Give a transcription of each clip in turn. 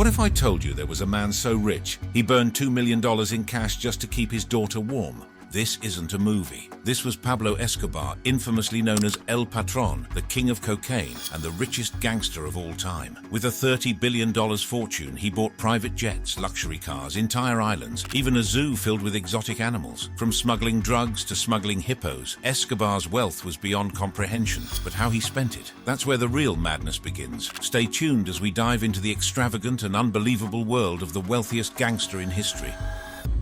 What if I told you there was a man so rich, he burned $2 million in cash just to keep his daughter warm? This isn't a movie. This was Pablo Escobar, infamously known as El Patron, the king of cocaine and the richest gangster of all time. With a $30 billion fortune, he bought private jets, luxury cars, entire islands, even a zoo filled with exotic animals. From smuggling drugs to smuggling hippos, Escobar's wealth was beyond comprehension. But how he spent it, that's where the real madness begins. Stay tuned as we dive into the extravagant and unbelievable world of the wealthiest gangster in history.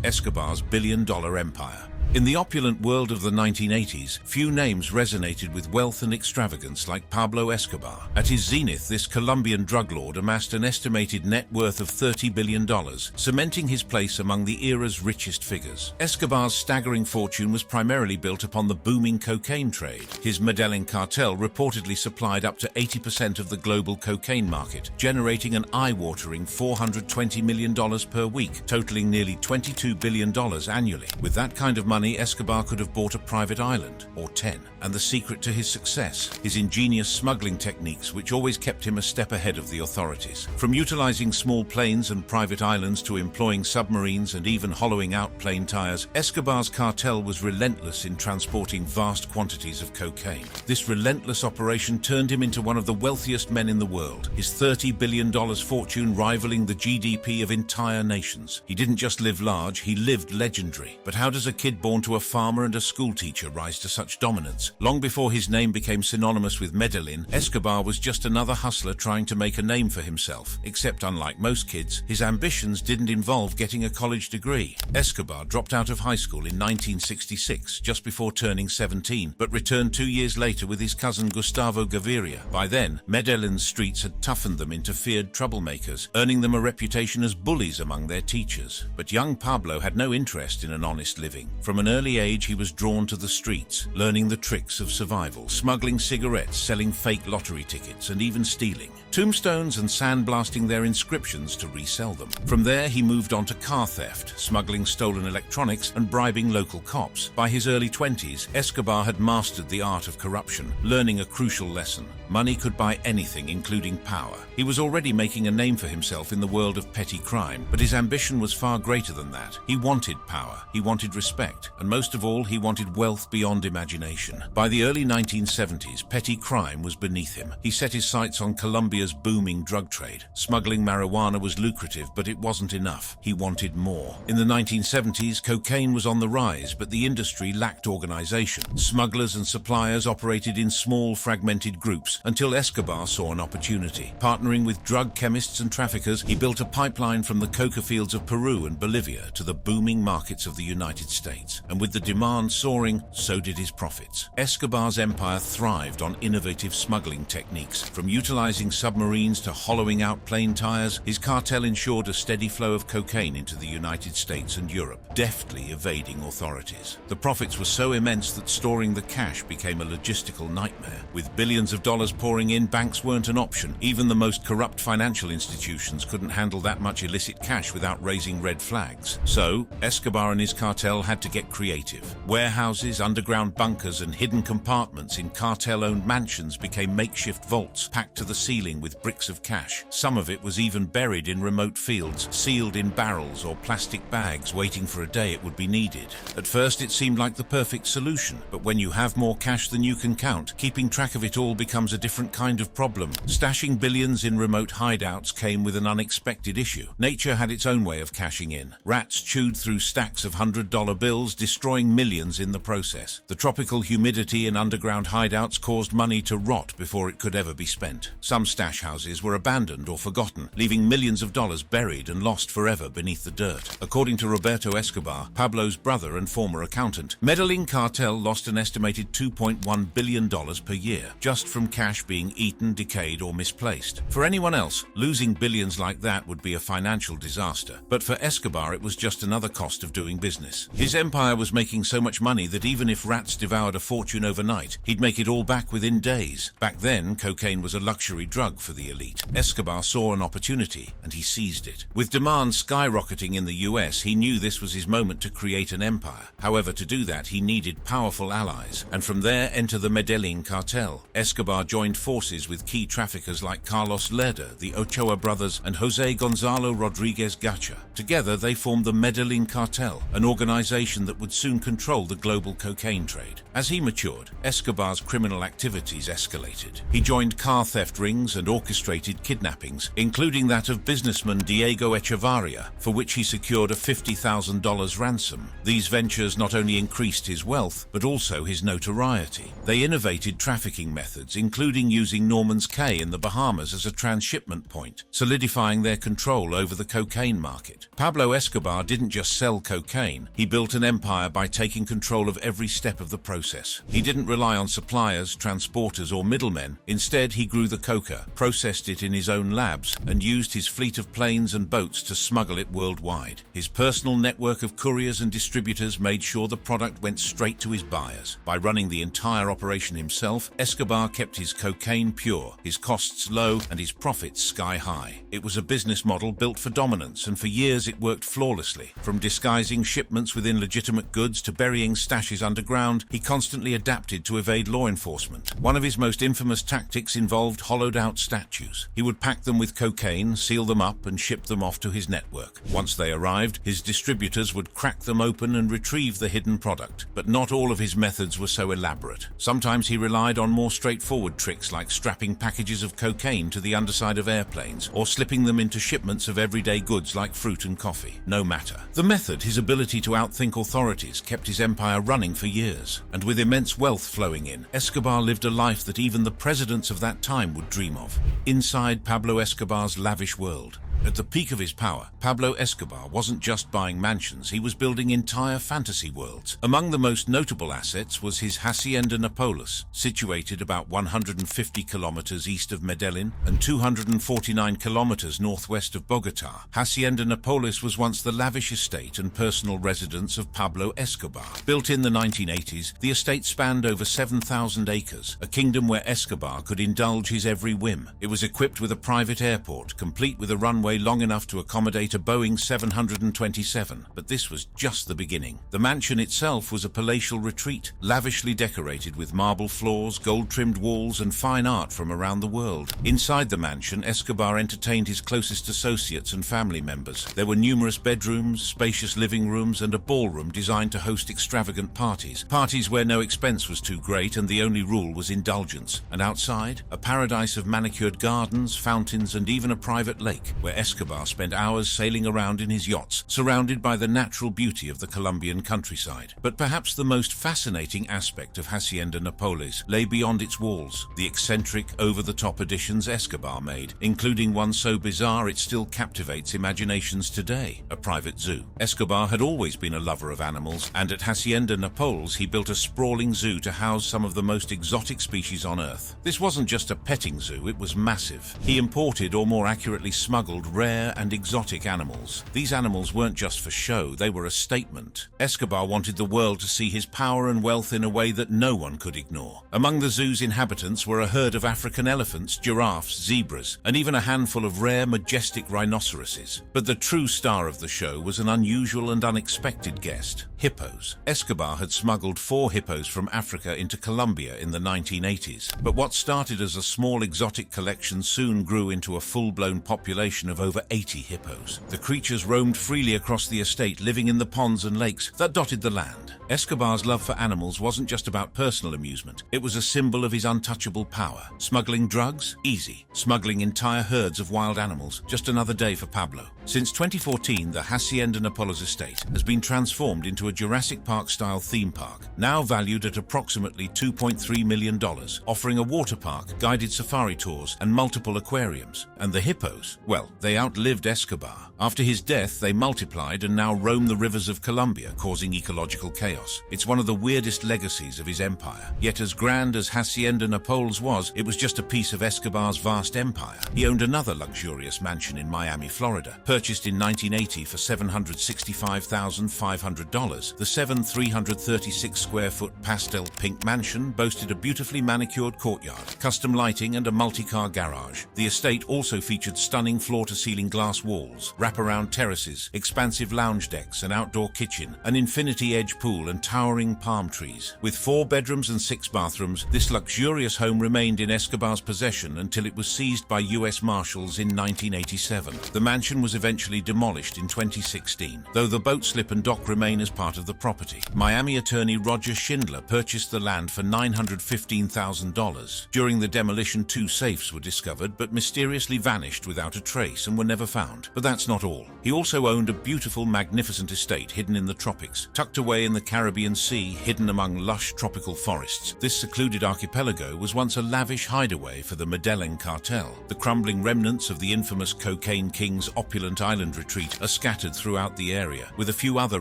Escobar's billion-dollar empire. In the opulent world of the 1980s, few names resonated with wealth and extravagance like Pablo Escobar. At his zenith, this Colombian drug lord amassed an estimated net worth of $30 billion, cementing his place among the era's richest figures. Escobar's staggering fortune was primarily built upon the booming cocaine trade. His Medellin cartel reportedly supplied up to 80% of the global cocaine market, generating an eye-watering $420 million per week, totaling nearly $22 billion annually. With that kind of money, Escobar could have bought a private island, or 10. And the secret to his success, his ingenious smuggling techniques which always kept him a step ahead of the authorities. From utilizing small planes and private islands to employing submarines and even hollowing out plane tires, Escobar's cartel was relentless in transporting vast quantities of cocaine. This relentless operation turned him into one of the wealthiest men in the world, his $30 billion fortune rivaling the GDP of entire nations. He didn't just live large, he lived legendary. But how does a kid born to a farmer and a schoolteacher rise to such dominance? Long before his name became synonymous with Medellin, Escobar was just another hustler trying to make a name for himself. Except unlike most kids, his ambitions didn't involve getting a college degree. Escobar dropped out of high school in 1966, just before turning 17, but returned 2 years later with his cousin Gustavo Gaviria. By then, Medellin's streets had toughened them into feared troublemakers, earning them a reputation as bullies among their teachers. But young Pablo had no interest in an honest living. From an early age, he was drawn to the streets, learning the tricks of survival, smuggling cigarettes, selling fake lottery tickets, and even stealing tombstones and sandblasting their inscriptions to resell them. From there, he moved on to car theft, smuggling stolen electronics, and bribing local cops. By his early 20s, Escobar had mastered the art of corruption, learning a crucial lesson. Money could buy anything, including power. He was already making a name for himself in the world of petty crime, but his ambition was far greater than that. He wanted power, he wanted respect, and most of all, he wanted wealth beyond imagination. By the early 1970s, petty crime was beneath him. He set his sights on Colombia's booming drug trade. Smuggling marijuana was lucrative, but it wasn't enough. He wanted more. In the 1970s, cocaine was on the rise, but the industry lacked organization. Smugglers and suppliers operated in small, fragmented groups until Escobar saw an opportunity. Partnering with drug chemists and traffickers, he built a pipeline from the coca fields of Peru and Bolivia to the booming markets of the United States. And with the demand soaring, so did his profits. Escobar's empire thrived on innovative smuggling techniques. From utilizing submarines to hollowing out plane tires, his cartel ensured a steady flow of cocaine into the United States and Europe, deftly evading authorities. The profits were so immense that storing the cash became a logistical nightmare. With billions of dollars pouring in, banks weren't an option. Even the most corrupt financial institutions couldn't handle that much illicit cash without raising red flags. So, Escobar and his cartel had to get creative. Warehouses, underground bunkers, and hidden compartments in cartel-owned mansions became makeshift vaults, packed to the ceiling with bricks of cash. Some of it was even buried in remote fields, sealed in barrels or plastic bags, waiting for a day it would be needed. At first, it seemed like the perfect solution, but when you have more cash than you can count, keeping track of it all becomes a different kind of problem. Stashing billions in remote hideouts came with an unexpected issue. Nature had its own way of cashing in. Rats chewed through stacks of $100 bills, destroying millions in the process. The tropical humidity in underground hideouts caused money to rot before it could ever be spent. Some stash houses were abandoned or forgotten, leaving millions of dollars buried and lost forever beneath the dirt. According to Roberto Escobar, Pablo's brother and former accountant, Medellin cartel lost an estimated $2.1 billion per year, just from cash being eaten, decayed, or misplaced. For anyone else, losing billions like that would be a financial disaster. But for Escobar, it was just another cost of doing business. His empire empire was making so much money that even if rats devoured a fortune overnight, he'd make it all back within days. Back then, cocaine was a luxury drug for the elite. Escobar saw an opportunity, and he seized it. With demand skyrocketing in the US, he knew this was his moment to create an empire. However, to do that, he needed powerful allies, and from there enter the Medellin cartel. Escobar joined forces with key traffickers like Carlos Lerda, the Ochoa brothers, and Jose Gonzalo Rodriguez Gacha. Together, they formed the Medellin cartel, an organization that would soon control the global cocaine trade. As he matured, Escobar's criminal activities escalated. He joined car theft rings and orchestrated kidnappings, including that of businessman Diego Echevarria, for which he secured a $50,000 ransom. These ventures not only increased his wealth, but also his notoriety. They innovated trafficking methods, including using Norman's Cay in the Bahamas as a transshipment point, solidifying their control over the cocaine market. Pablo Escobar didn't just sell cocaine, he built an empire by taking control of every step of the process. He didn't rely on suppliers, transporters, or middlemen. Instead, he grew the coca, processed it in his own labs, and used his fleet of planes and boats to smuggle it worldwide. His personal network of couriers and distributors made sure the product went straight to his buyers. By running the entire operation himself, Escobar kept his cocaine pure, his costs low, and his profits sky high. It was a business model built for dominance, and for years it worked flawlessly. From disguising shipments within legitimate goods to burying stashes underground, he constantly adapted to evade law enforcement. One of his most infamous tactics involved hollowed-out statues. He would pack them with cocaine, seal them up, and ship them off to his network. Once they arrived, his distributors would crack them open and retrieve the hidden product. But not all of his methods were so elaborate. Sometimes he relied on more straightforward tricks like strapping packages of cocaine to the underside of airplanes or slipping them into shipments of everyday goods like fruit and coffee. No matter the method, his ability to outthink authorities kept his empire running for years. And with immense wealth flowing in, Escobar lived a life that even the presidents of that time would dream of. Inside Pablo Escobar's lavish world, at the peak of his power, Pablo Escobar wasn't just buying mansions, he was building entire fantasy worlds. Among the most notable assets was his Hacienda Napoles, situated about 150 kilometers east of Medellin and 249 kilometers northwest of Bogota. Hacienda Napoles was once the lavish estate and personal residence of Pablo Escobar. Built in the 1980s, the estate spanned over 7,000 acres, a kingdom where Escobar could indulge his every whim. It was equipped with a private airport, complete with a runway long enough to accommodate a Boeing 727, but this was just the beginning. The mansion itself was a palatial retreat, lavishly decorated with marble floors, gold-trimmed walls, and fine art from around the world. Inside the mansion, Escobar entertained his closest associates and family members. There were numerous bedrooms, spacious living rooms, and a ballroom designed to host extravagant parties. Parties where no expense was too great and the only rule was indulgence. And outside, a paradise of manicured gardens, fountains, and even a private lake, where Escobar spent hours sailing around in his yachts, surrounded by the natural beauty of the Colombian countryside. But perhaps the most fascinating aspect of Hacienda Napoles lay beyond its walls, the eccentric, over-the-top additions Escobar made, including one so bizarre it still captivates imaginations today: a private zoo. Escobar had always been a lover of animals, and at Hacienda Napoles he built a sprawling zoo to house some of the most exotic species on Earth. This wasn't just a petting zoo, it was massive. He imported, or more accurately smuggled, rare and exotic animals. These animals weren't just for show, they were a statement. Escobar wanted the world to see his power and wealth in a way that no one could ignore. Among the zoo's inhabitants were a herd of African elephants, giraffes, zebras, and even a handful of rare, majestic rhinoceroses. But the true star of the show was an unusual and unexpected guest: hippos. Escobar had smuggled 4 hippos from Africa into Colombia in the 1980s. But what started as a small exotic collection soon grew into a full-blown population of over 80 hippos. The creatures roamed freely across the estate, living in the ponds and lakes that dotted the land. Escobar's love for animals wasn't just about personal amusement, it was a symbol of his untouchable power. Smuggling drugs? Easy. Smuggling entire herds of wild animals? Just another day for Pablo. Since 2014, the Hacienda Napoles estate has been transformed into a Jurassic Park-style theme park, now valued at approximately $2.3 million, offering a water park, guided safari tours, and multiple aquariums. And the hippos? Well, They outlived Escobar. After his death, they multiplied and now roam the rivers of Colombia, causing ecological chaos. It's one of the weirdest legacies of his empire. Yet as grand as Hacienda Napol's was, it was just a piece of Escobar's vast empire. He owned another luxurious mansion in Miami, Florida, purchased in 1980 for $765,500. The 336-square-foot pastel pink mansion boasted a beautifully manicured courtyard, custom lighting, and a multi-car garage. The estate also featured stunning floor-to-ceiling glass walls, wraparound terraces, expansive lounge decks, an outdoor kitchen, an infinity-edge pool, and towering palm trees. With 4 bedrooms and 6 bathrooms, this luxurious home remained in Escobar's possession until it was seized by U.S. Marshals in 1987. The mansion was eventually demolished in 2016, though the boat slip and dock remain as part of the property. Miami attorney Roger Schindler purchased the land for $915,000. During the demolition, 2 safes were discovered but mysteriously vanished without a trace and were never found. But that's not all. He also owned a beautiful, magnificent estate hidden in the tropics, tucked away in the Caribbean Sea, hidden among lush tropical forests. This secluded archipelago was once a lavish hideaway for the Medellin cartel. The crumbling remnants of the infamous Cocaine King's opulent island retreat are scattered throughout the area, with a few other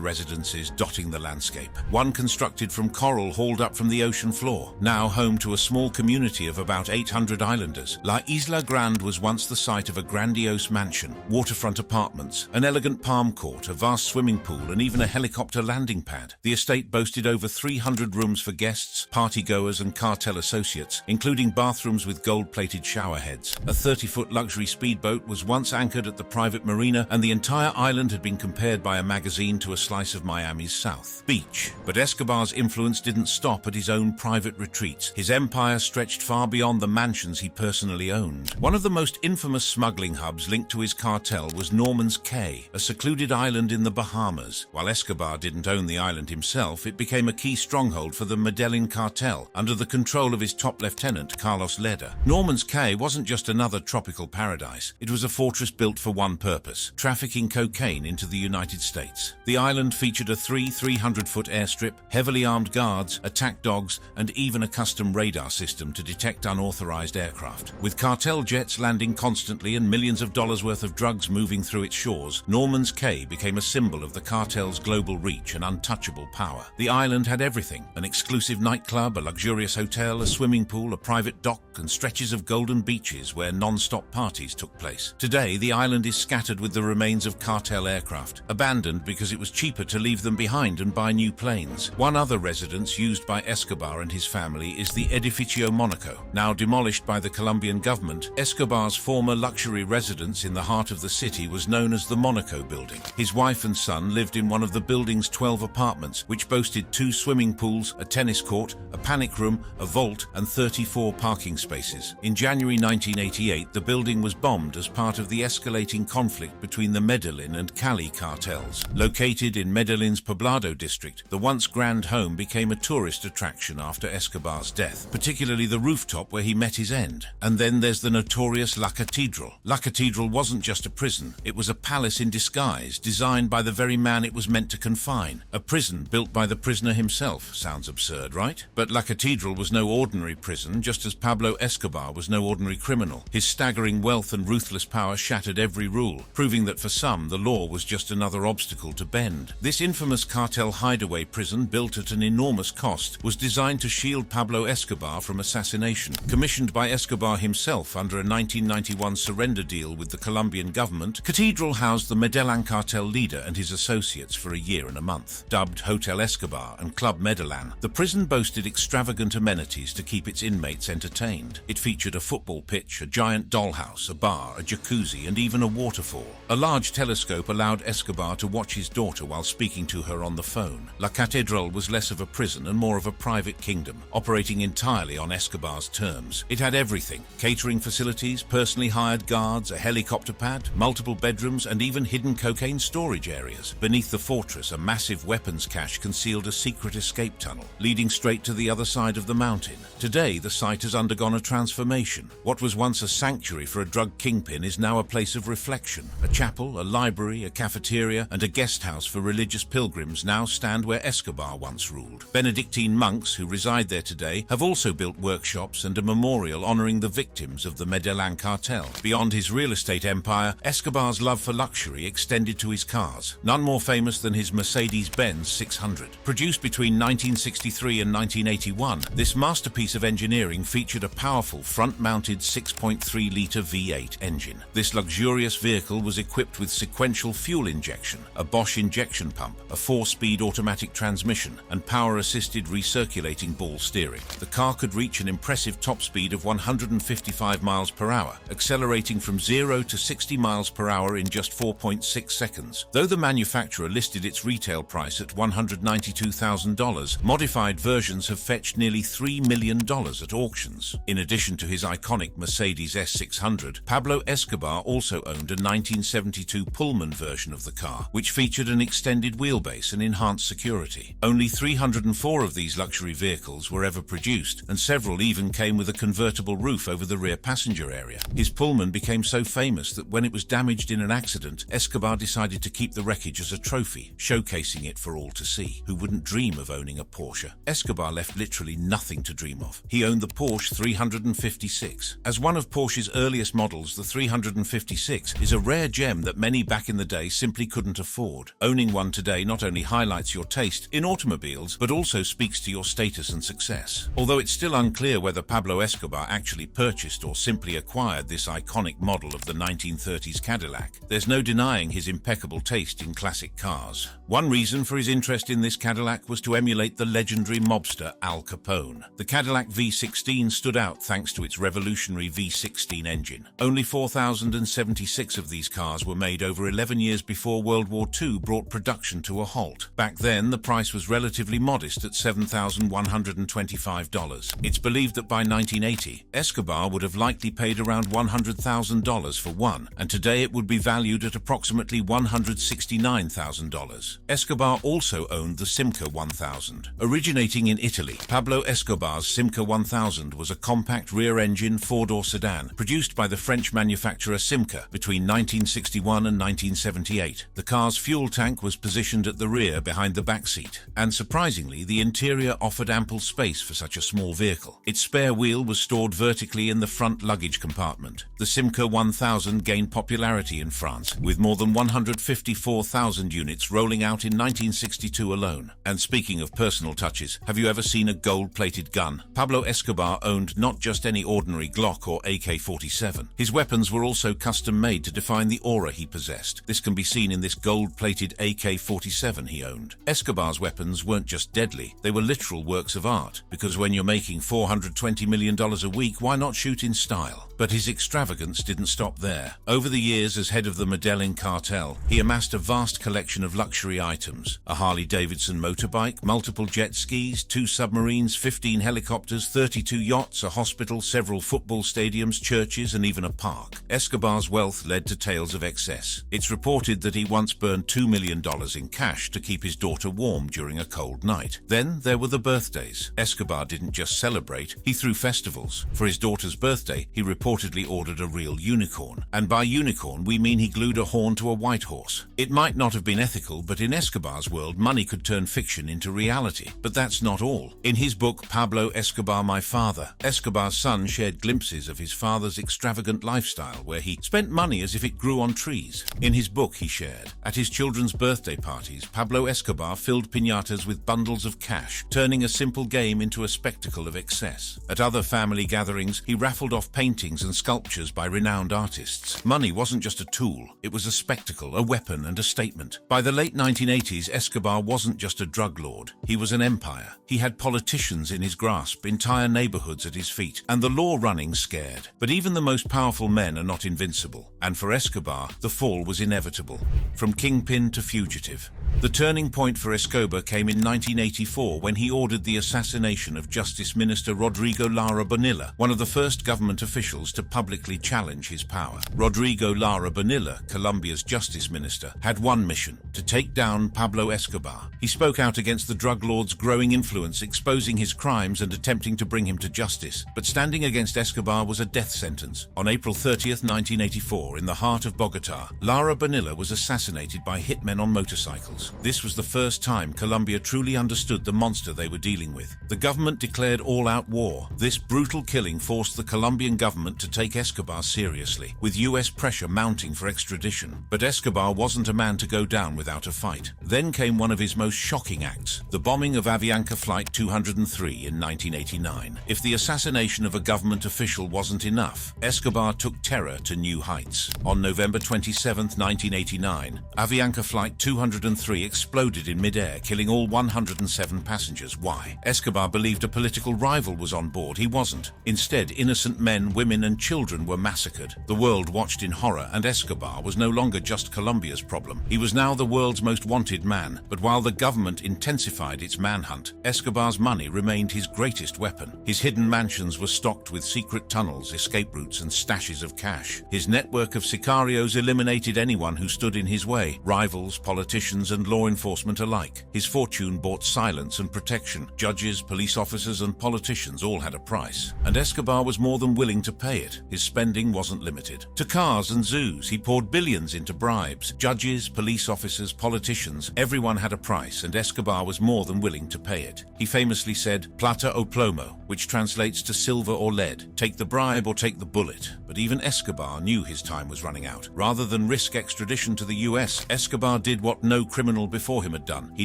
residences dotting the landscape. One constructed from coral hauled up from the ocean floor, now home to a small community of about 800 islanders. La Isla Grande was once the site of a grandiose mansion, waterfront apartments, an elegant palm court, a vast swimming pool, and even a helicopter landing pad. The estate boasted over 300 rooms for guests, partygoers, and cartel associates, including bathrooms with gold-plated shower heads. A 30-foot luxury speedboat was once anchored at the private marina, and the entire island had been compared by a magazine to a slice of Miami's South Beach. But Escobar's influence didn't stop at his own private retreats. His empire stretched far beyond the mansions he personally owned. One of the most infamous smuggling hubs linked to his cartel was Norman's Cay, a secluded island in the Bahamas. While Escobar didn't own the island himself, it became a key stronghold for the Medellin cartel under the control of his top lieutenant, Carlos Leda. Norman's Cay wasn't just another tropical paradise. It was a fortress built for one purpose: trafficking cocaine into the United States. The island featured a 300-foot airstrip, heavily armed guards, attack dogs, and even a custom radar system to detect unauthorized aircraft. With cartel jets landing constantly and millions of dollars worth of drugs moving through its shores, Norman's Cay became a symbol of the cartel's global reach and untouchable power. The island had everything: an exclusive nightclub, a luxurious hotel, a swimming pool, a private dock, and stretches of golden beaches where non-stop parties took place. Today, the island is scattered with the remains of cartel aircraft, abandoned because it was cheaper to leave them behind and buy new planes. One other residence used by Escobar and his family is the Edificio Monaco. Now demolished by the Colombian government, Escobar's former luxury residence in the heart of the city was known as the Monaco Building. His wife and son lived in one of the building's 12 apartments, which boasted 2 swimming pools, a tennis court, a panic room, a vault, and 34 parking spaces. In January 1988, the building was bombed as part of the escalating conflict between the Medellin and Cali cartels. Located in Medellin's Poblado district, the once grand home became a tourist attraction after Escobar's death, particularly the rooftop where he met his end. And then there's the notorious La Cathedral. La Cathedral wasn't just a prison, it was a palace in disguise, designed by the very man it was meant to confine. A prison built by the prisoner himself. Sounds absurd, right? But La Cathedral was no ordinary prison, just as Pablo Escobar was no ordinary criminal. His staggering wealth and ruthless power shattered every rule, proving that for some, the law was just another obstacle to bend. This infamous cartel hideaway prison, built at an enormous cost, was designed to shield Pablo Escobar from assassination. Commissioned by Escobar himself under a 1991 surrender deal with the Colombian government, Cathedral housed the Medellin cartel leader and his associates for a year and a month. Dubbed Hotel Escobar and Club Medellin, the prison boasted extravagant amenities to keep its inmates entertained. It featured a football pitch, a giant dollhouse, a bar, a jacuzzi, and even a waterfall. A large telescope allowed Escobar to watch his daughter while speaking to her on the phone. La Catedral was less of a prison and more of a private kingdom, operating entirely on Escobar's terms. It had everything: catering facilities, personally hired guards, a helicopter pad, multiple bedrooms, and even hidden cocaine storage areas. Beneath the fortress, a massive weapons cache concealed a secret escape tunnel, leading straight to the other side of the mountain. Today, the site has undergone a transformation. What was once a sanctuary for a drug kingpin is now a place of reflection. A chapel, a library, a cafeteria, and a guest house for religious pilgrims now stand where Escobar once ruled. Benedictine monks who reside there today have also built workshops and a memorial honoring the victims of the Medellin cartel. Beyond his real estate estate empire, Escobar's love for luxury extended to his cars, none more famous than his Mercedes-Benz 600. Produced between 1963 and 1981, this masterpiece of engineering featured a powerful front-mounted 6.3-litre V8 engine. This luxurious vehicle was equipped with sequential fuel injection, a Bosch injection pump, a 4-speed automatic transmission, and power-assisted recirculating ball steering. The car could reach an impressive top speed of 155 miles per hour, accelerating from 0 to 60 miles per hour in just 4.6 seconds. Though the manufacturer listed its retail price at $192,000, modified versions have fetched nearly $3 million at auctions. In addition to his iconic Mercedes S600, Pablo Escobar also owned a 1972 Pullman version of the car, which featured an extended wheelbase and enhanced security. Only 304 of these luxury vehicles were ever produced, and several even came with a convertible roof over the rear passenger area. His Pullman became so famous that when it was damaged in an accident, Escobar decided to keep the wreckage as a trophy, showcasing it for all to see. Who wouldn't dream of owning a Porsche? Escobar left literally nothing to dream of. He owned the Porsche 356. As one of Porsche's earliest models, the 356 is a rare gem that many back in the day simply couldn't afford. Owning one today not only highlights your taste in automobiles, but also speaks to your status and success. Although it's still unclear whether Pablo Escobar actually purchased or simply acquired this iconic model of the 1930s Cadillac, there's no denying his impeccable taste in classic cars. One reason for his interest in this Cadillac was to emulate the legendary mobster Al Capone. The Cadillac V16 stood out thanks to its revolutionary V16 engine. Only 4,076 of these cars were made over 11 years before World War II brought production to a halt. Back then, the price was relatively modest at $7,125. It's believed that by 1980, Escobar would have likely paid around $100,000 for one, and today it would be valued at approximately $169,000. Escobar also owned the Simca 1000. Originating in Italy, Pablo Escobar's Simca 1000 was a compact rear-engine four-door sedan produced by the French manufacturer Simca between 1961 and 1978. The car's fuel tank was positioned at the rear behind the back seat, and surprisingly, the interior offered ample space for such a small vehicle. Its spare wheel was stored vertically in the front luggage compartment. The Simca 1000 gained popularity in France, with more than 154,000 units rolling out in 1962 alone. And speaking of personal touches, have you ever seen a gold-plated gun? Pablo Escobar owned not just any ordinary Glock or AK-47. His weapons were also custom-made to define the aura he possessed. This can be seen in this gold-plated AK-47 he owned. Escobar's weapons weren't just deadly, they were literal works of art, because when you're making $420 million a week, why not shoot in style? But his extravagance didn't stop there. Over the years as head of the Medellin cartel, he amassed a vast collection of luxury items: a Harley-Davidson motorbike, multiple jet skis, 2 submarines, 15 helicopters, 32 yachts, a hospital, several football stadiums, churches, and even a park. Escobar's wealth led to tales of excess. It's reported that he once burned $2 million in cash to keep his daughter warm during a cold night. Then there were the birthdays. Escobar didn't just celebrate, he threw festivals. For his daughter's birthday, he reportedly ordered a real unicorn. And by unicorn, we mean he glued a horn to a white horse. It might not have been ethical, but in Escobar's world, money could turn fiction into reality. But that's not all. In his book, Pablo Escobar, My Father, Escobar's son shared glimpses of his father's extravagant lifestyle, where he spent money as if it grew on trees. In his book, he shared, at his children's birthday parties, Pablo Escobar filled piñatas with bundles of cash, turning a simple game into a spectacle of excess. At other family gatherings, he raffled off paintings and sculptures by renowned artists. Money wasn't just a tool, it was a spectacle, a weapon, and a statement. By the late 1980s, Escobar wasn't just a drug lord, he was an empire. He had politicians in his grasp, entire neighborhoods at his feet, and the law running scared. But even the most powerful men are not invincible, and for Escobar, the fall was inevitable. From kingpin to fugitive. The turning point for Escobar came in 1984 when he ordered the assassination of Justice Minister Rodrigo Lara Bonilla, one of the first government officials to publicly challenge his power. Rodrigo Lara Bonilla, Colombia's justice minister, had one mission: to take down Pablo Escobar. He spoke out against the drug lord's growing influence, exposing his crimes and attempting to bring him to justice. But standing against Escobar was a death sentence. On April 30th, 1984, in the heart of Bogota, Lara Bonilla was assassinated by hitmen on motorcycles. This was the first time Colombia truly understood the monster they were dealing with. The government declared all-out war. This brutal killing forced the Colombian government to take Escobar seriously. with US pressure mounting for extradition. But Escobar wasn't a man to go down without a fight. Then came one of his most shocking acts, the bombing of Avianca Flight 203 in 1989. If the assassination of a government official wasn't enough, Escobar took terror to new heights. On November 27, 1989, Avianca Flight 203 exploded in midair, killing all 107 passengers. Why? Escobar believed a political rival was on board. He wasn't. Instead, innocent men, women, and children were massacred. The world watched in horror, and Escobar was no longer just Colombia's problem. He was now the world's most wanted man. But while the government intensified its manhunt, Escobar's money remained his greatest weapon. His hidden mansions were stocked with secret tunnels, escape routes, and stashes of cash. His network of sicarios eliminated anyone who stood in his way, rivals, politicians, and law enforcement alike. His fortune bought silence and protection. Judges, police officers, and politicians all had a price, and Escobar was more than willing to pay it. His spending wasn't limited to cars and zoos. He poured billions into bribes. Judges, police officers, politicians, everyone had a price, and Escobar was more than willing to pay it. He famously said, "Plata o plomo," which translates to silver or lead. Take the bribe or take the bullet. But even Escobar knew his time was running out. Rather than risk extradition to the US, Escobar did what no criminal before him had done. He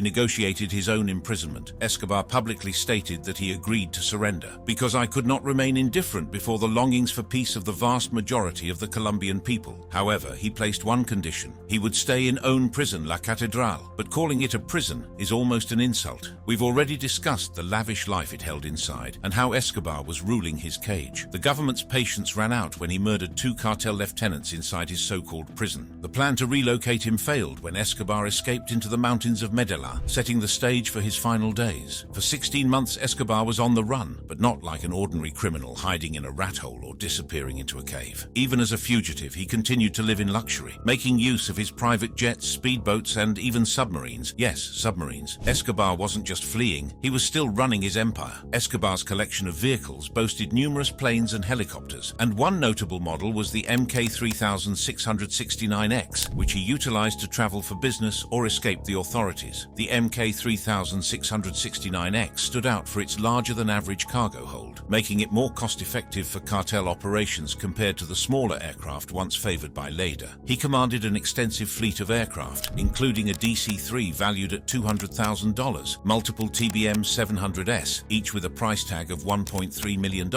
negotiated his own imprisonment. Escobar publicly stated that he agreed to surrender, "because I could not remain indifferent before the longings for peace of the vast majority of the Colombian people." However, he placed one condition. He would stay in own prison, La Catedral. But calling it a prison is almost an insult. We've already discussed the lavish life it held inside, and how Escobar was ruling his cage. The government's patience ran out when he murdered 2 cartel lieutenants inside his so-called prison. The plan to relocate him failed when Escobar escaped into the mountains of Medellin, setting the stage for his final days. For 16 months, Escobar was on the run, but not like an ordinary criminal hiding in a rat hole or disappearing into a cave. Even as a fugitive, he continued to live in luxury, making use of his private jets, speedboats, and even submarines. Yes, submarines. Escobar wasn't just fleeing, he was still running his empire. Escobar's collection of vehicles boasted numerous planes and helicopters, and one notable model was the MK-3669X, which he utilized to travel for business or escape the authorities. The MK-3669X stood out for its larger-than-average cargo hold, making it more cost-effective for cartel operations compared to the smaller aircraft once favored by Leda. He commanded an extensive fleet of aircraft, including a DC-3 valued at $200,000, multiple TBM-700S, each with a price tag of $1.3 million,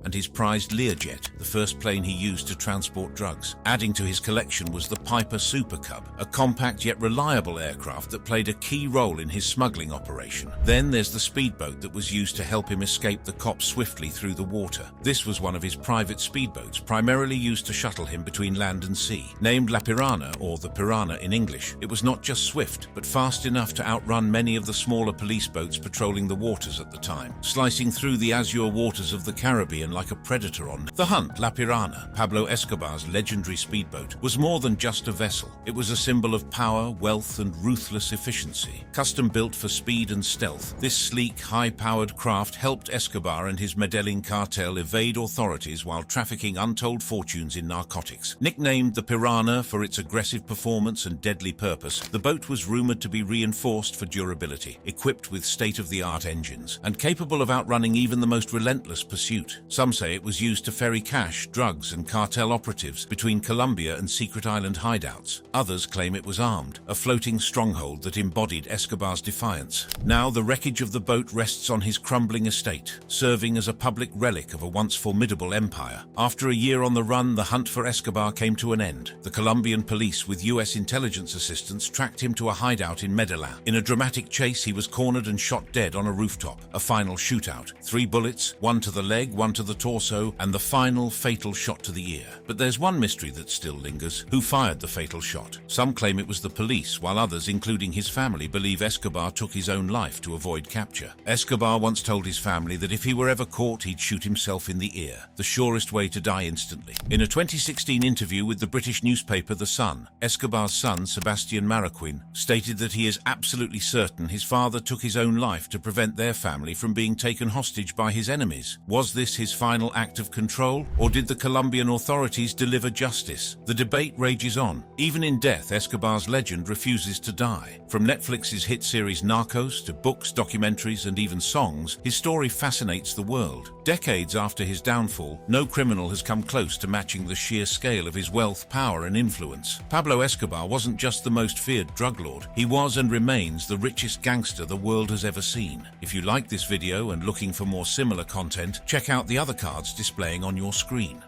and his prized Learjet, the first plane he used to transport drugs. Adding to his collection was the Piper Super Cub, a compact yet reliable aircraft that played a key role in his smuggling operation. Then there's the speedboat that was used to help him escape the cops swiftly through the water. This was one of his private speedboats, primarily used to shuttle him between land and sea. Named La Piranha, or the Piranha in English, it was not just swift, but fast enough to outrun many of the smaller police boats patrolling the waters at the time, slicing through the azure waters of the Caribbean like a predator on the hunt. La Piranha, Pablo Escobar's legendary speedboat, was more than just a vessel. It was a symbol of power, wealth, and ruthless efficiency. Custom built for speed and stealth, this sleek, high-powered craft helped Escobar and his Medellin cartel evade authorities while trafficking untold fortunes in narcotics. Nicknamed the Piranha for its aggressive performance and deadly purpose, the boat was rumored to be reinforced for durability, equipped with state-of-the-art engines, and capable of outrunning even the most relentless pursuit. Some say it was used to ferry cash, drugs, and cartel operatives between Colombia and secret island hideouts. Others claim it was armed, a floating stronghold that embodied Escobar's defiance. Now the wreckage of the boat rests on his crumbling estate, serving as a public relic of a once formidable empire. After a year on the run, the hunt for Escobar came to an end. The Colombian police, with US intelligence assistance, tracked him to a hideout in Medellin. In a dramatic chase, he was cornered and shot dead on a rooftop. A final shootout. 3 bullets, one to the leg, one to the torso, and the final fatal shot to the ear. But there's one mystery that still lingers. Who fired the fatal shot? Some claim it was the police, while others, including his family, believe Escobar took his own life to avoid capture. Escobar once told his family that if he were ever caught, he'd shoot himself in the ear, the surest way to die instantly. In a 2016 interview with the British newspaper The Sun, Escobar's son, Sebastian Maraquin, stated that he is absolutely certain his father took his own life to prevent their family from being taken hostage by his enemies. Was this his final act of control, or did the Colombian authorities deliver justice? The debate rages on. Even in death, Escobar's legend refuses to die. From Netflix's hit series Narcos to books, documentaries, and even songs, his story fascinates the world. Decades after his downfall, no criminal has come close to matching the the sheer scale of his wealth, power, and influence. Pablo Escobar wasn't just the most feared drug lord, he was and remains the richest gangster the world has ever seen. If you like this video and looking for more similar content, check out the other cards displaying on your screen.